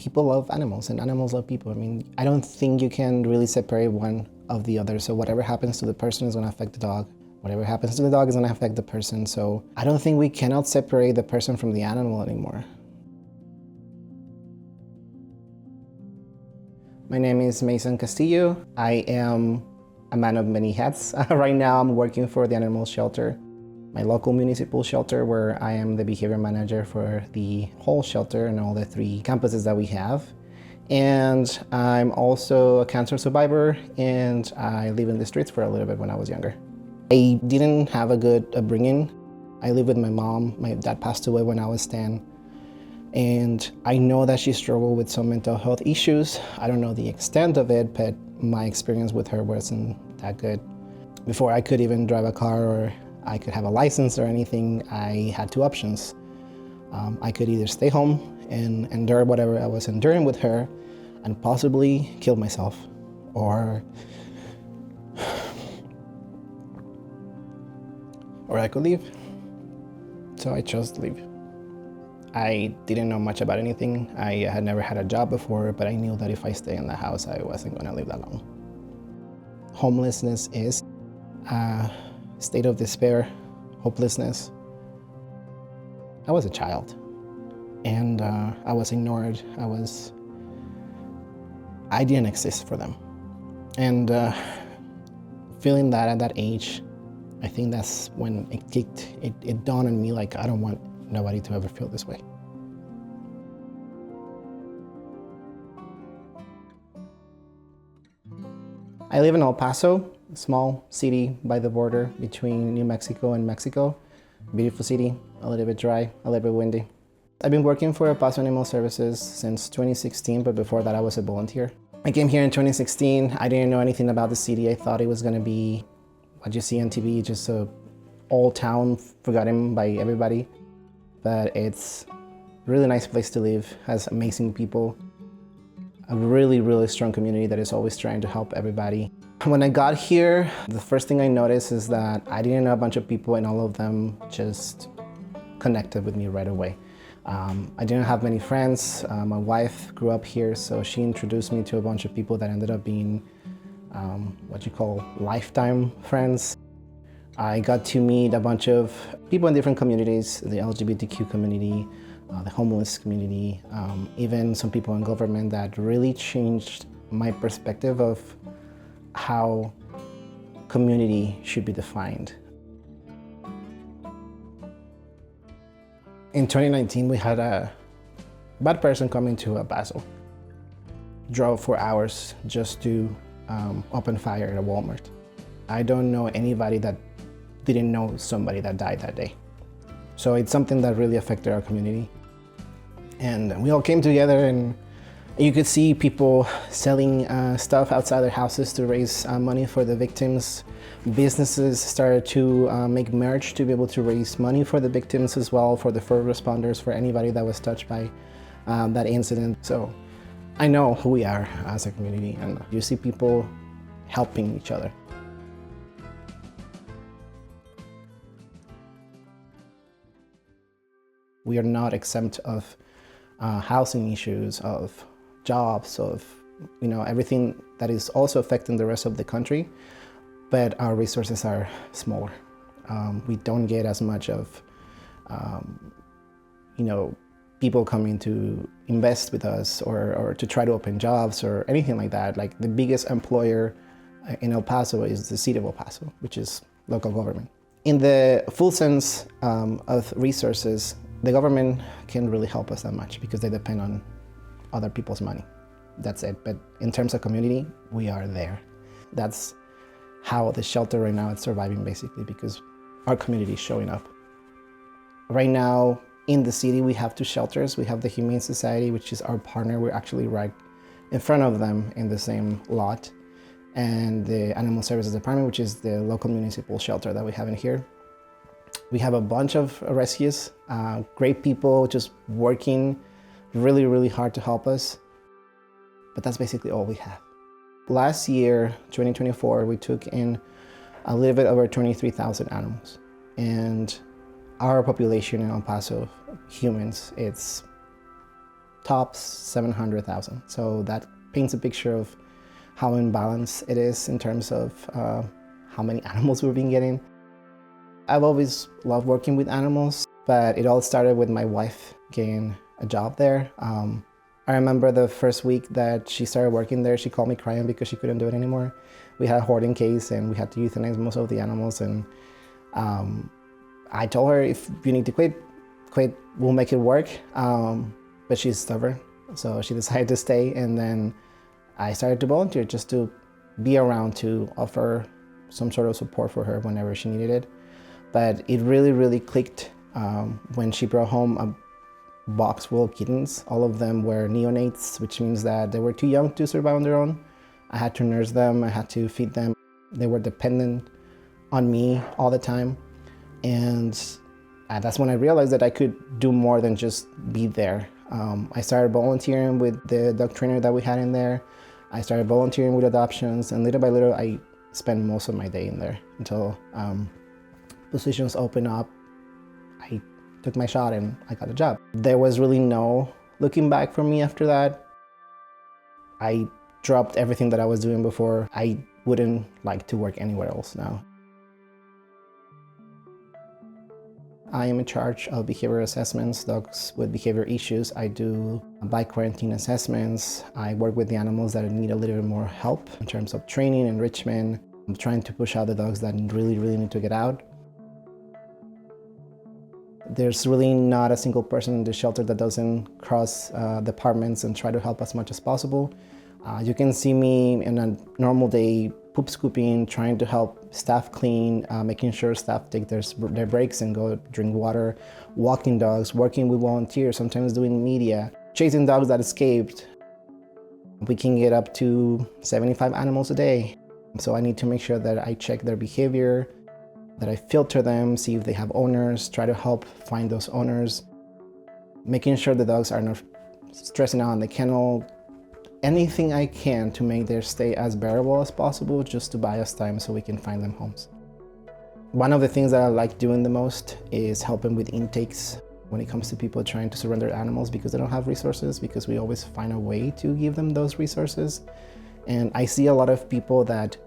people love animals and animals love people. I mean, I don't think you can really separate one of the other. So whatever happens to the person is going to affect the dog. Whatever happens to the dog is going to affect the person. So I don't think we cannot separate the person from the animal anymore. My name is Mason Castillo. I am a man of many hats. Right now I'm working for the animal shelter, my local municipal shelter, where I am the behavior manager for the whole shelter and all the 3 campuses that we have. And I'm also a cancer survivor, and I live in the streets for a little bit when I was younger. I didn't have a good upbringing. I live with my mom. My dad passed away when I was 10. And I know that she struggled with some mental health issues. I don't know the extent of it, but my experience with her wasn't that good. Before I could even drive a car or I could have a license or anything, I had 2 options. I could either stay home and endure whatever I was enduring with her and possibly kill myself, or I could leave. So I chose to leave. I didn't know much about anything. I had never had a job before, but I knew that if I stayed in the house, I wasn't going to live that long. Homelessness is a state of despair, hopelessness. I was a child, and I was ignored. I didn't exist for them. And feeling that at that age, I think that's when it kicked. It dawned on me, like, I don't want nobody to ever feel this way. I live in El Paso, a small city by the border between New Mexico and Mexico. Beautiful city, a little bit dry, a little bit windy. I've been working for Paso Animal Services since 2016, but before that I was a volunteer. I came here in 2016. I didn't know anything about the city. I thought it was going to be what you see on TV, just a old town forgotten by everybody. But it's a really nice place to live, has amazing people, a really, really strong community that is always trying to help everybody. When I got here, the first thing I noticed is that I didn't know a bunch of people, and all of them just connected with me right away. I didn't have many friends. My wife grew up here, so she introduced me to a bunch of people that ended up being what you call lifetime friends. I got to meet a bunch of people in different communities, the LGBTQ community, the homeless community, even some people in government that really changed my perspective of how community should be defined. In 2019, we had a bad person come into El Paso, drove for hours just to open fire at a Walmart. I don't know anybody that didn't know somebody that died that day. So it's something that really affected our community. And we all came together, and you could see people selling stuff outside their houses to raise money for the victims. Businesses started to make merch to be able to raise money for the victims as well, for the first responders, for anybody that was touched by that incident. So I know who we are as a community, and you see people helping each other. We are not exempt of housing issues, of jobs, of everything that is also affecting the rest of the country, but our resources are smaller. We don't get as much of people coming to invest with us or to try to open jobs or anything like that. Like, the biggest employer in El Paso is the city of El Paso, which is local government. In the full sense of resources, the government can't really help us that much because they depend on other people's money. That's it. But in terms of community, we are there. That's how the shelter right now is surviving, basically, because our community is showing up. Right now in the city, we have 2 shelters. We have the Humane Society, which is our partner. We're actually right in front of them in the same lot. And the Animal Services Department, which is the local municipal shelter that we have in here. We have a bunch of rescues, great people just working really, really hard to help us. But that's basically all we have. Last year, 2024, we took in a little bit over 23,000 animals. And our population in El Paso, humans, it's tops 700,000. So that paints a picture of how imbalanced it is in terms of how many animals we've been getting. I've always loved working with animals, but it all started with my wife getting a job there. I remember the first week that she started working there, she called me crying because she couldn't do it anymore. We had a hoarding case and we had to euthanize most of the animals, and I told her, if you need to quit, we'll make it work. But she's stubborn, so she decided to stay, and then I started to volunteer just to be around to offer some sort of support for her whenever she needed it. But it really clicked when she brought home a box full of kittens. All of them were neonates, which means that they were too young to survive on their own. I had to nurse them, I had to feed them. They were dependent on me all the time. And that's when I realized that I could do more than just be there. I started volunteering with the dog trainer that we had in there. I started volunteering with adoptions, and little by little, I spent most of my day in there until positions opened up. I took my shot and I got a job. There was really no looking back for me after that. I dropped everything that I was doing before. I wouldn't like to work anywhere else now. I am in charge of behavior assessments, dogs with behavior issues. I do bike quarantine assessments. I work with the animals that need a little bit more help in terms of training, enrichment. I'm trying to push out the dogs that really need to get out. There's really not a single person in the shelter that doesn't cross departments and try to help as much as possible. You can see me in a normal day poop scooping, trying to help staff clean, making sure staff take their breaks and go drink water, walking dogs, working with volunteers, sometimes doing media, chasing dogs that escaped. We can get up to 75 animals a day. So I need to make sure that I check their behavior, that I filter them, see if they have owners, try to help find those owners, making sure the dogs are not stressing out in the kennel, anything I can to make their stay as bearable as possible, just to buy us time so we can find them homes. One of the things that I like doing the most is helping with intakes when it comes to people trying to surrender animals because they don't have resources, because we always find a way to give them those resources. And I see a lot of people that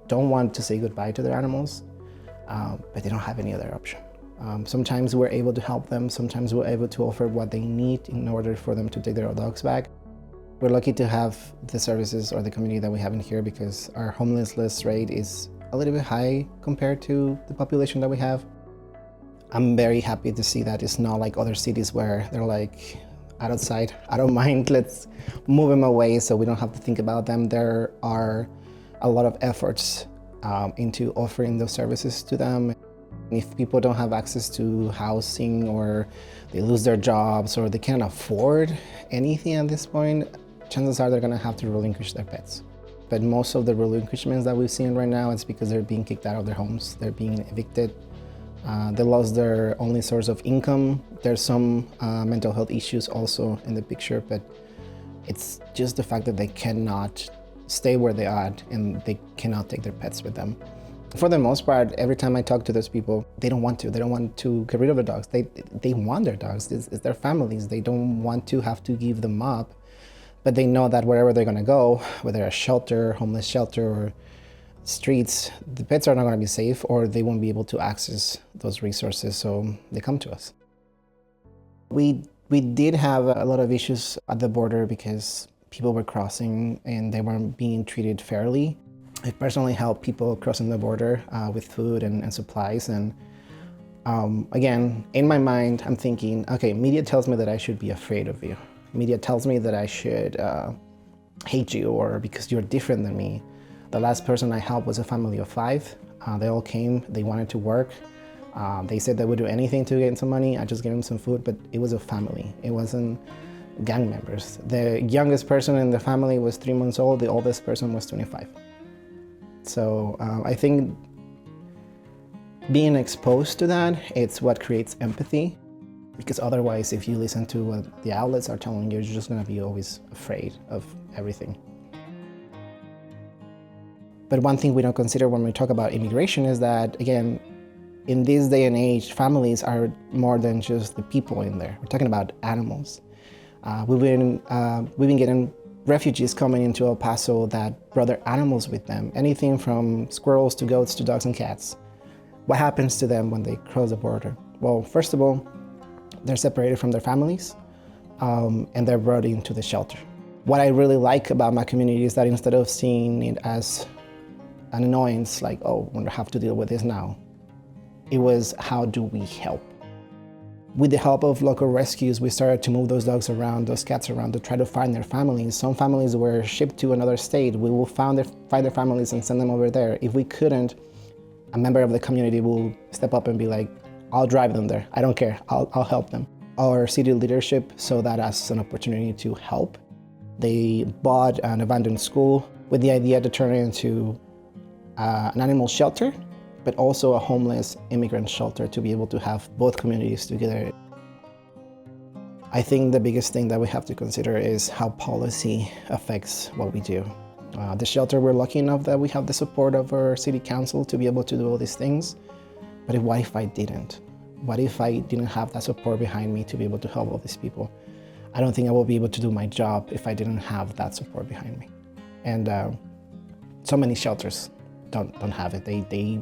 don't want to say goodbye to their animals, but they don't have any other option. Sometimes we're able to help them, sometimes we're able to offer what they need in order for them to take their dogs back. We're lucky to have the services or the community that we have in here because our homelessness rate is a little bit high compared to the population that we have. I'm very happy to see that it's not like other cities where they're like, out of sight, out of mind, let's move them away so we don't have to think about them. There are a lot of efforts into offering those services to them. If people don't have access to housing, or they lose their jobs, or they can't afford anything at this point, chances are they're gonna have to relinquish their pets. But most of the relinquishments that we've seen right now, it's because they're being kicked out of their homes, they're being evicted, they lost their only source of income. There's some mental health issues also in the picture, but it's just the fact that they cannot stay where they are and they cannot take their pets with them. For the most part, every time I talk to those people, they don't want to get rid of their dogs. They want their dogs, it's their families. They don't want to have to give them up, but they know that wherever they're gonna go, whether a shelter, homeless shelter, or streets, the pets are not gonna be safe, or they won't be able to access those resources, so they come to us. We did have a lot of issues at the border because people were crossing and they weren't being treated fairly. I personally help people crossing the border with food and supplies. And again, in my mind, I'm thinking, okay, media tells me that I should be afraid of you. Media tells me that I should hate you, or because you're different than me. The last person I helped was a family of 5. They all came, they wanted to work. They said they would do anything to get some money. I just gave them some food, but it was a family. It wasn't gang members. The youngest person in the family was 3 months old. The oldest person was 25. So I think being exposed to that, it's what creates empathy, because otherwise if you listen to what the outlets are telling you, you're just gonna be always afraid of everything. But one thing we don't consider when we talk about immigration is that, again, in this day and age, families are more than just the people in there. We're talking about animals. We've been getting refugees coming into El Paso that brought their animals with them, anything from squirrels to goats to dogs and cats. What happens to them when they cross the border? Well, first of all, they're separated from their families, and they're brought into the shelter. What I really like about my community is that instead of seeing it as an annoyance, like, oh, we're gonna have to deal with this now, it was, how do we help? With the help of local rescues, we started to move those dogs around, those cats around, to try to find their families. Some families were shipped to another state. We will find their families and send them over there. If we couldn't, a member of the community will step up and be like, I'll drive them there. I don't care, I'll help them. Our city leadership saw that as an opportunity to help. They bought an abandoned school with the idea to turn it into an animal shelter, but also a homeless immigrant shelter, to be able to have both communities together. I think the biggest thing that we have to consider is how policy affects what we do. The shelter, we're lucky enough that we have the support of our city council to be able to do all these things. But what if I didn't? What if I didn't have that support behind me to be able to help all these people? I don't think I will be able to do my job if I didn't have that support behind me. And so many shelters don't have it. They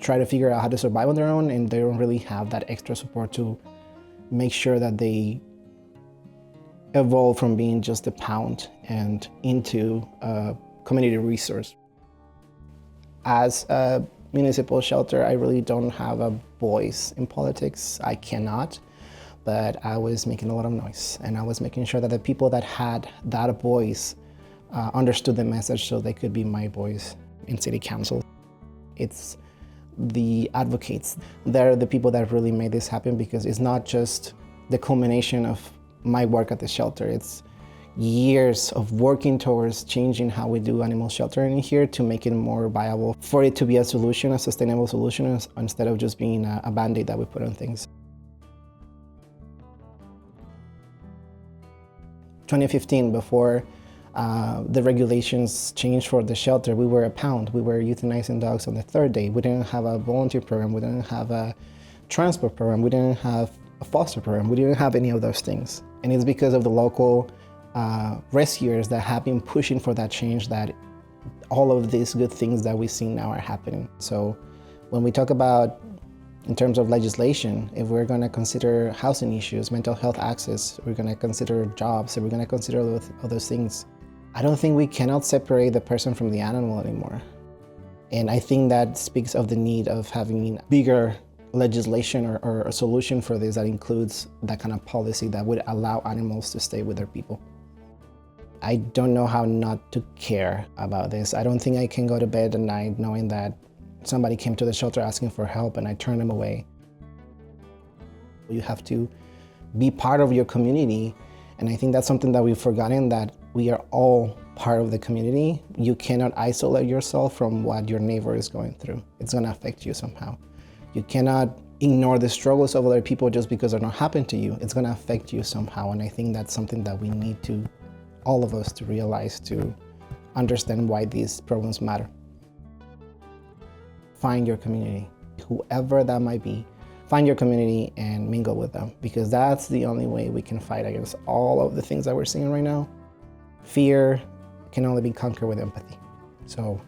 try to figure out how to survive on their own, and they don't really have that extra support to make sure that they evolve from being just a pound and into a community resource. As a municipal shelter, I really don't have a voice in politics. I cannot, but I was making a lot of noise, and I was making sure that the people that had that voice understood the message, so they could be my voice in city council. It's the advocates. They're the people that really made this happen, because it's not just the culmination of my work at the shelter. It's years of working towards changing how we do animal sheltering here to make it more viable, for it to be a solution, a sustainable solution, instead of just being a Band-Aid that we put on things. 2015, before the regulations changed for the shelter, we were a pound. We were euthanizing dogs on the third day. We didn't have a volunteer program. We didn't have a transport program. We didn't have a foster program. We didn't have any of those things. And it's because of the local rescuers that have been pushing for that change that all of these good things that we see now are happening. So when we talk about, in terms of legislation, if we're going to consider housing issues, mental health access, we're going to consider jobs, if we're going to consider all those things, I don't think we cannot separate the person from the animal anymore. And I think that speaks of the need of having bigger legislation or a solution for this that includes that kind of policy that would allow animals to stay with their people. I don't know how not to care about this. I don't think I can go to bed at night knowing that somebody came to the shelter asking for help and I turned them away. You have to be part of your community, and I think that's something that we've forgotten, that we are all part of the community. You cannot isolate yourself from what your neighbor is going through. It's going to affect you somehow. You cannot ignore the struggles of other people just because they're not happening to you. It's going to affect you somehow, and I think that's something that we need to, all of us, to realize, to understand why these problems matter. Find your community, whoever that might be. Find your community and mingle with them, because that's the only way we can fight against all of the things that we're seeing right now. Fear can only be conquered with empathy. So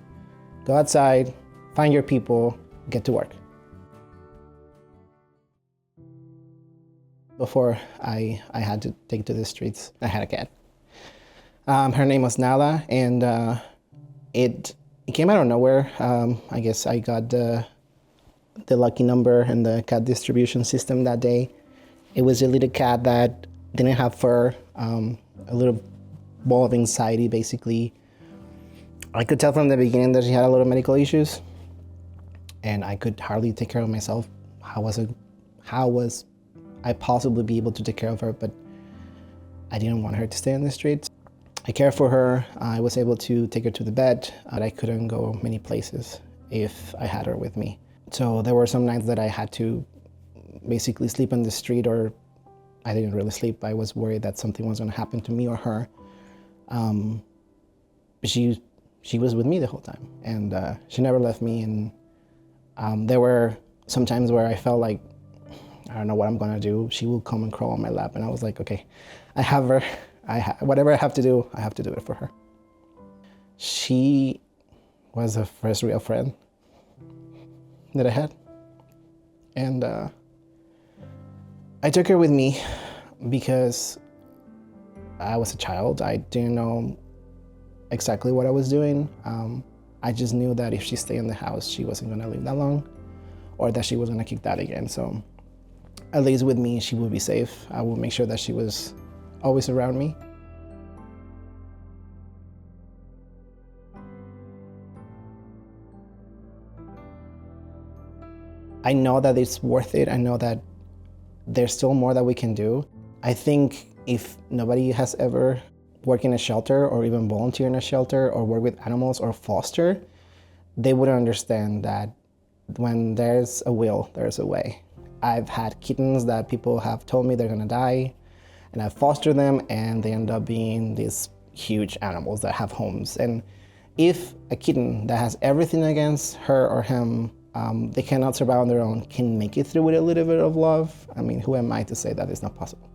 go outside, find your people, get to work. Before I had to take to the streets, I had a cat. Her name was Nala, and it came out of nowhere. I guess I got the lucky number in the cat distribution system that day. It was a little cat that didn't have fur, a little ball of anxiety, basically. I could tell from the beginning that she had a lot of medical issues, and I could hardly take care of myself. How was I possibly be able to take care of her? But I didn't want her to stay on the streets. I cared for her. I was able to take her to the vet, but I couldn't go many places if I had her with me. So there were some nights that I had to basically sleep on the street, or I didn't really sleep. I was worried that something was going to happen to me or her. But she was with me the whole time, and she never left me. And there were some times where I felt like I don't know what I'm gonna do. She will come and crawl on my lap. And I was like, okay, I have her. Whatever I have to do it for her. She was the first real friend that I had. And I took her with me because I was a child. I didn't know exactly what I was doing. I just knew that if she stayed in the house, she wasn't gonna live that long, or that she was gonna kick that again. So at least with me, she would be safe. I would make sure that she was always around me. I know that it's worth it. I know that there's still more that we can do. I think if nobody has ever worked in a shelter or even volunteer in a shelter or work with animals or foster, they wouldn't understand that when there's a will, there's a way. I've had kittens that people have told me they're gonna die, and I've fostered them and they end up being these huge animals that have homes. And if a kitten that has everything against her or him, they cannot survive on their own, can make it through with a little bit of love, I mean, who am I to say that it's not possible?